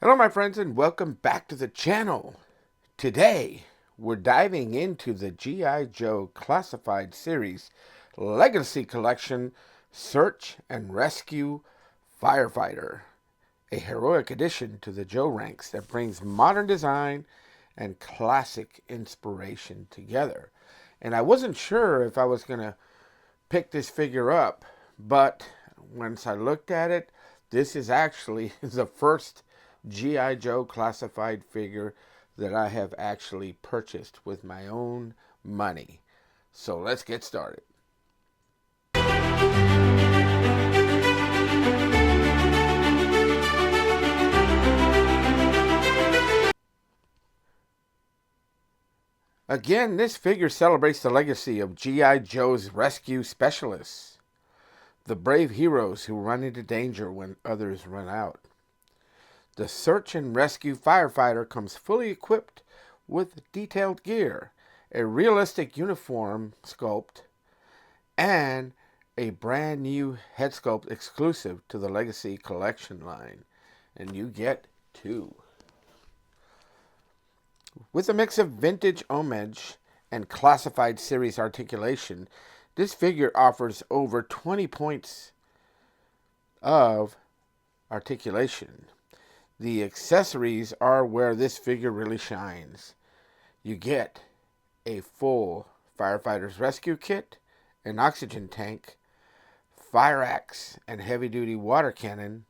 Hello my friends and welcome back to the channel. Today we're diving into the G.I. Joe Classified Series Legacy Collection Search and Rescue Firefighter, a heroic addition to the Joe ranks that brings modern design and classic inspiration together. And I wasn't sure if I was going to pick this figure up, but once I looked at it, this is actually the first G.I. Joe classified figure that I have actually purchased with my own money. So let's get started. Again, this figure celebrates the legacy of G.I. Joe's rescue specialists, the brave heroes who run into danger when others run out. The Search and Rescue Firefighter comes fully equipped with detailed gear, a realistic uniform sculpt, and a brand new head sculpt exclusive to the Legacy Collection line. And you get two. With a mix of vintage homage and classified series articulation, this figure offers over 20 points of articulation. The accessories are where this figure really shines. You get a full firefighter's rescue kit, an oxygen tank, fire axe, and heavy-duty water cannon.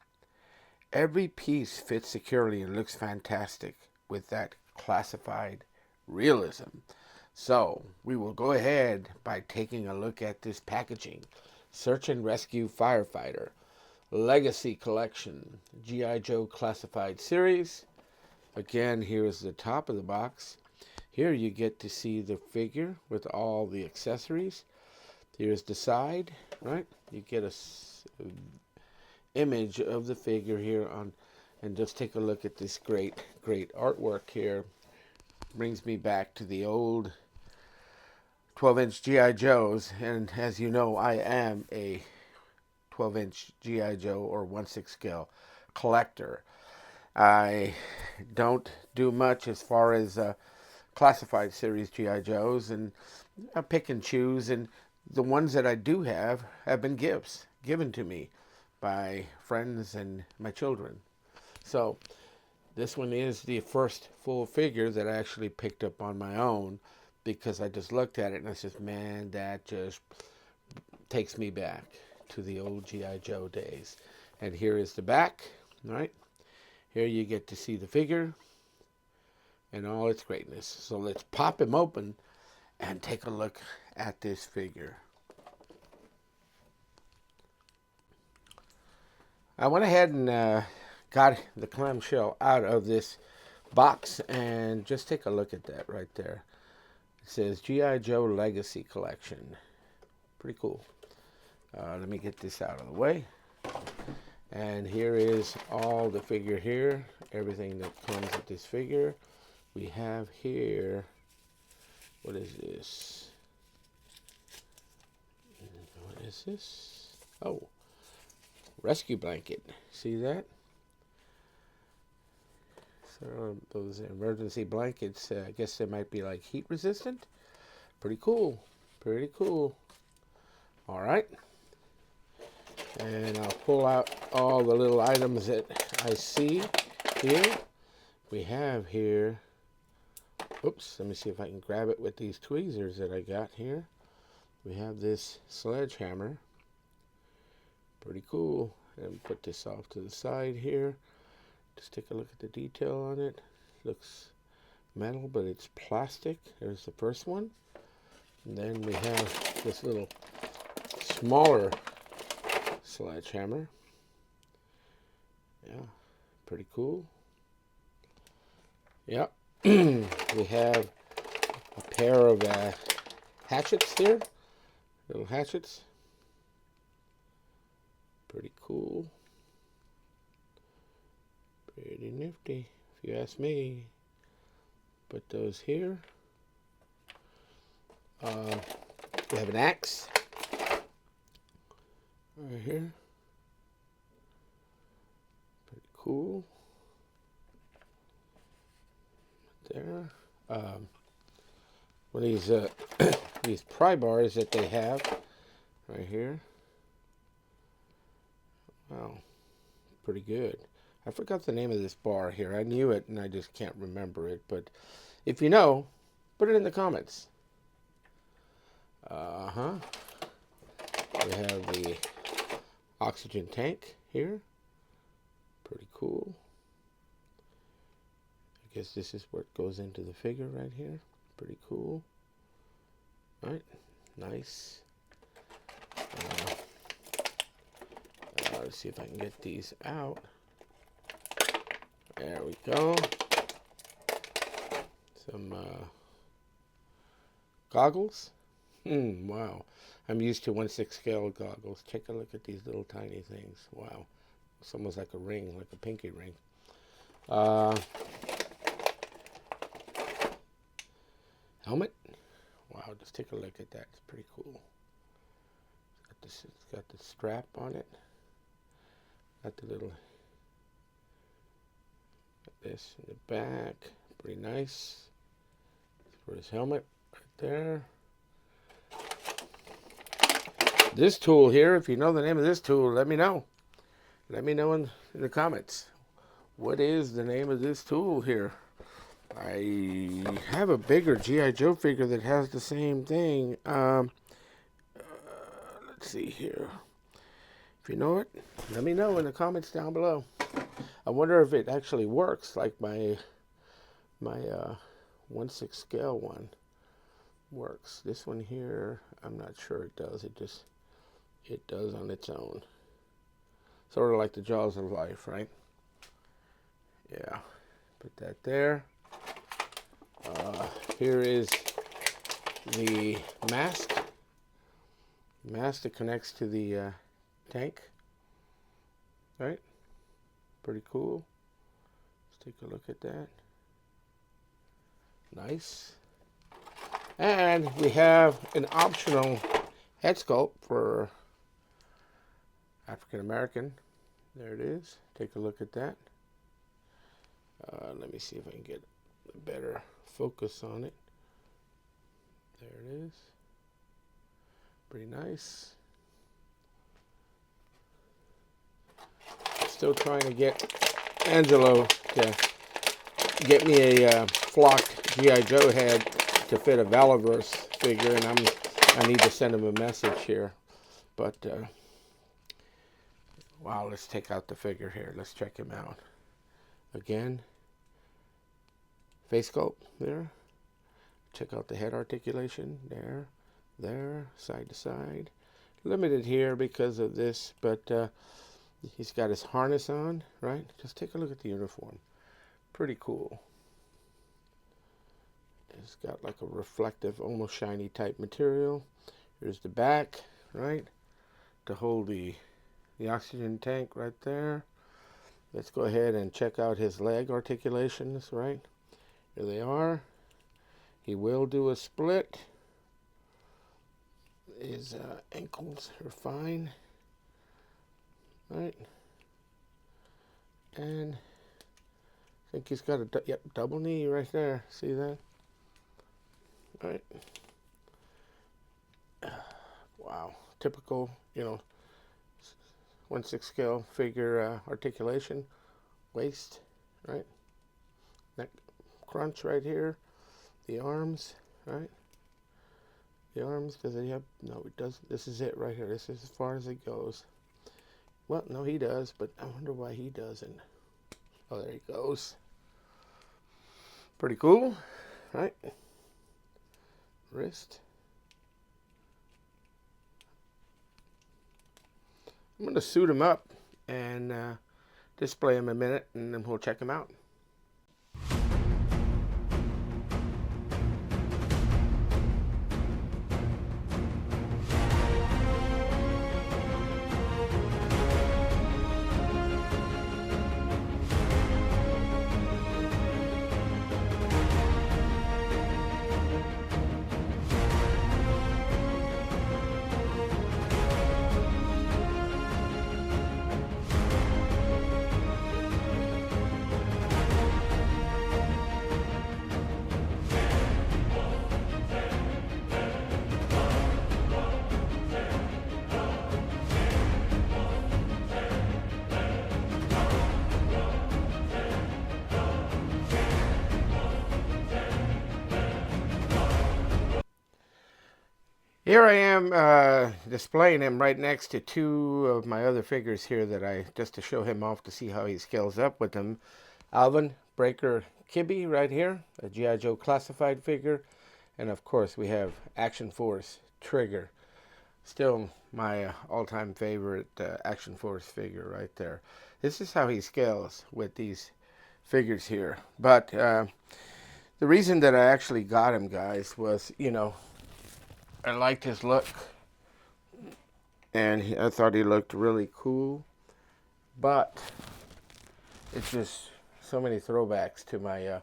Every piece fits securely and looks fantastic with that classified realism. So we will go ahead by taking a look at this packaging. Search and Rescue Firefighter Legacy Collection, G.I. Joe Classified Series. Again, here is the top of the box. Here you get to see the figure with all the accessories. Here's the side, right? You get a image of the figure here on, and just take a look at this great artwork here. Brings me back to the old 12-inch G.I. Joes, and as you know, I am a 12-inch G.I. Joe or 1/6 scale collector. I don't do much as far as classified series G.I. Joes, and I pick and choose, and the ones that I do have been gifts given to me by friends and my children. So this one is the first full figure that I actually picked up on my own, because I just looked at it and I said, man, that just takes me back to the old G.I. Joe days. And here is the back, right? Here you get to see the figure and all its greatness. So let's pop him open and take a look at this figure. I went ahead and got the clamshell out of this box, and just take a look at that right there. It says G.I. Joe Legacy Collection. Pretty cool. Let me get this out of the way. And here is all the figure here. Everything that comes with this figure. We have here, what is this? What is this? Oh, rescue blanket. See that? So those emergency blankets, I guess they might be like heat resistant. Pretty cool. Pretty cool. All right. And I'll pull out all the little items that I see here. We have here, oops, let me see if I can grab it with these tweezers that I got here. We have this sledgehammer. Pretty cool. And put this off to the side here. Just take a look at the detail on it. Looks metal, but it's plastic. There's the first one. And then we have this little smaller sledgehammer. Yeah, pretty cool. Yeah. We have a pair of hatchets here. Little hatchets. Pretty cool. Pretty nifty, if you ask me. Put those here. We have an axe right here. Pretty cool. there. One of these these pry bars that they have right here. Wow, pretty good. I forgot the name of this bar here. I knew it and I just can't remember it. But if you know, put it in the comments. We have the oxygen tank here. Pretty cool. I guess this is where it goes into the figure right here. Pretty cool. All right, nice. Let's see if I can get these out. There we go. Some goggles. Wow. I'm used to 1/6 scale goggles. Take a look at these little tiny things. Wow. It's almost like a ring, like a pinky ring. Helmet. Wow, just take a look at that. It's pretty cool. It's got the strap on it. Got the little, this in the back. Pretty nice. For his helmet right there. This tool here, if you know the name of this tool, let me know. Let me know in the comments. What is the name of this tool here? I have a bigger G.I. Joe figure that has the same thing. Let's see here. If you know it, let me know in the comments down below. I wonder if it actually works like my 1/6 scale one works. This one here, I'm not sure it does. It does on its own. Sort of like the Jaws of Life, right? Yeah. Put that there. Here is the mask. Mask that connects to the tank. Right? Pretty cool. Let's take a look at that. Nice. And we have an optional head sculpt for African American. There it is. Take a look at that. Let me see if I can get a better focus on it. There it is. Pretty nice. Still trying to get Angelo to get me a flocked G.I. Joe head to fit a Valaverse figure, and I need to send him a message here. But wow, let's take out the figure here. Let's check him out. Again, face sculpt there. Check out the head articulation there, side to side. Limited here because of this, but he's got his harness on, right? Just take a look at the uniform. Pretty cool. It's got like a reflective, almost shiny type material. Here's the back, right? To hold the oxygen tank right there. Let's go ahead and check out his leg articulations, right? Here they are. He will do a split. His ankles are fine. Right? And I think he's got a double knee right there. See that? Right? Wow. Typical, 1/6 scale figure articulation. Waist, right? Neck crunch right here. The arms, right? The arms, does it have? No, it doesn't. This is it right here. This is as far as it goes. Well, no, he does, but I wonder why he doesn't. Oh, there he goes. Pretty cool, right? Wrist. I'm going to suit him up and display him a minute, and then we'll check him out. Here I am displaying him right next to two of my other figures here just to show him off to see how he scales up with them. Alvin Breaker Kibbe right here, a G.I. Joe classified figure. And of course we have Action Force Trigger. Still my all-time favorite Action Force figure right there. This is how he scales with these figures here. But the reason that I actually got him, guys, was, I liked his look, and I thought he looked really cool, but it's just so many throwbacks to my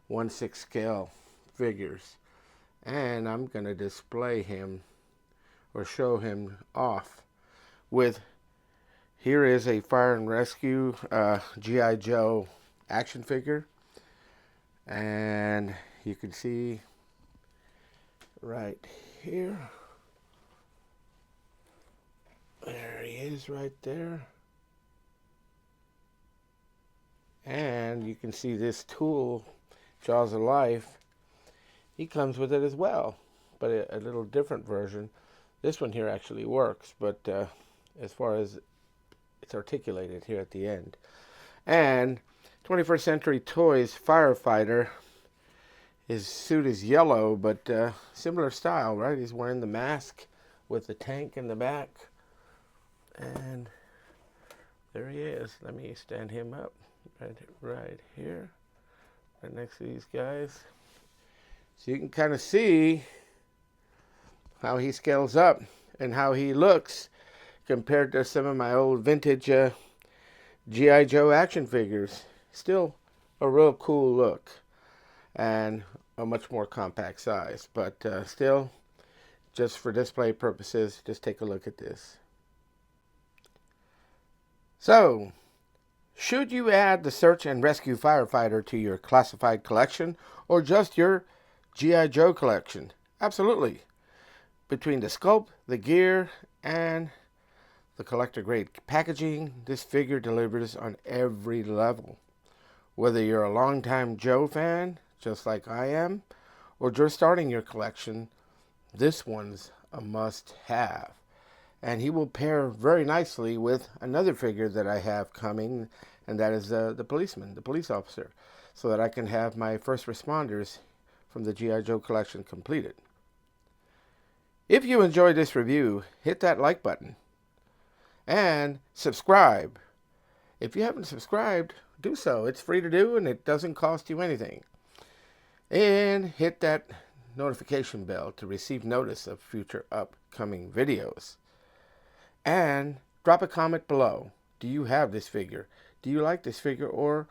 1/6 scale figures, and I'm going to display him or show him off with, here is a Fire and Rescue G.I. Joe action figure, and you can see right here, there he is right there, and you can see this tool, Jaws of Life. He comes with it as well, but a little different version. This one here actually works, but as far as it's articulated here at the end. And 21st Century Toys Firefighter, his suit is yellow, but similar style, right? He's wearing the mask with the tank in the back. And there he is. Let me stand him up right here, right next to these guys. So you can kind of see how he scales up and how he looks compared to some of my old vintage G.I. Joe action figures. Still a real cool look and a much more compact size, but still, just for display purposes, just take a look at this. So, should you add the Search and Rescue Firefighter to your classified collection or just your G.I. Joe collection? Absolutely. Between the sculpt, the gear, and the collector grade packaging, this figure delivers on every level. Whether you're a longtime Joe fan, just like I am, or just starting your collection, this one's a must-have. And he will pair very nicely with another figure that I have coming, and that is the policeman, the police officer, so that I can have my first responders from the G.I. Joe collection completed. If you enjoyed this review, hit that like button and subscribe. If you haven't subscribed, do so. It's free to do and it doesn't cost you anything. And hit that notification bell to receive notice of future upcoming videos. And drop a comment below. Do you have this figure? Do you like this figure, or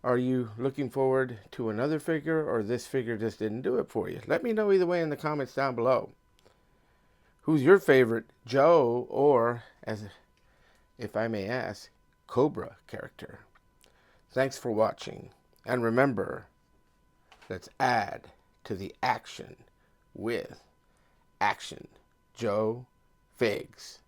are you looking forward to another figure, or this figure just didn't do it for you? Let me know either way in the comments down below. Who's your favorite Joe, or, as if I may ask, Cobra character? Thanks for watching, and remember, let's add to the action with Action Joe Figs.